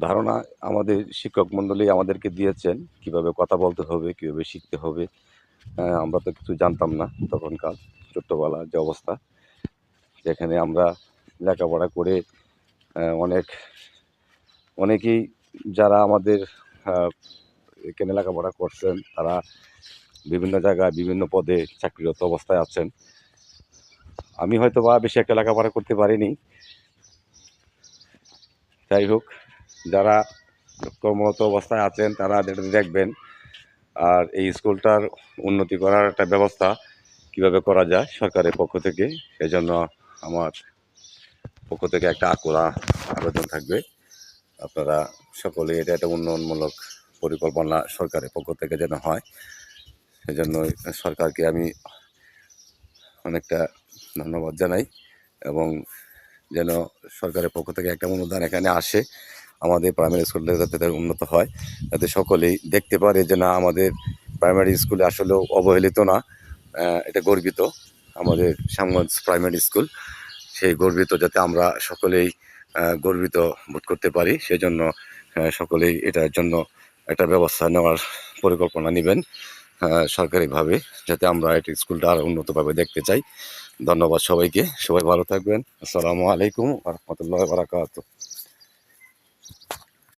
ধারণা আমাদের শিক্ষক মণ্ডলী আমাদেরকে দিয়েছেন কিভাবে কথা বলতে হবে, কিভাবে শিখতে হবে। আমরা তো কিছু জানতাম না তখনকার ছোট্টবেলার যে অবস্থা, যেখানে আমরা লেখাপড়া করে অনেক অনেকেই যারা আমাদের আ এখানে লেখাপড়া করছেন তারা বিভিন্ন জায়গায় বিভিন্ন পদে চাকরিরত অবস্থায় আছেন। আমি হয়তোবা বেশি একটা লেখাপড়া করতে পারিনি। যাই হোক, যারা কর্মরত অবস্থায় আছেন তারা দেখবেন। আর এই স্কুলটার উন্নতি করার একটা ব্যবস্থা কীভাবে করা যায় সরকারের পক্ষ থেকে, সেজন্য আমার পক্ষ থেকে একটা আবেদন থাকবে। আপনারা সকলে এটা একটা উন্নয়নমূলক পরিকল্পনা সরকারের পক্ষ থেকে যেন হয়, সেজন্যই সরকারকে আমি অনেকটা ধন্যবাদ জানাই। এবং যেন সরকারের পক্ষ থেকে একটা অনুদান এখানে আসে, আমাদের প্রাইমারি স্কুলটা যাতে উন্নত হয়, যাতে সকলেই দেখতে পারে যে না, আমাদের প্রাইমারি স্কুলে আসলেও অবহেলিত না, এটা গর্বিত আমাদের শ্যামগঞ্জ প্রাইমারি স্কুল। সেই গর্বিত যাতে আমরা সকলেই গর্বিত বোধ করতে পারি, সেজন্য সকলেই এটার জন্য একটা ব্যবস্থা নেওয়ার পরিকল্পনা নেবেন সরকারিভাবে, যাতে আমরা এই স্কুলটা আরও উন্নতভাবে দেখতে চাই। ধন্যবাদ সবাইকে, সবাই ভালো থাকবেন। আসসালামু আলাইকুম ওয়া রাহমাতুল্লাহি ওয়া বারাকাতুহু।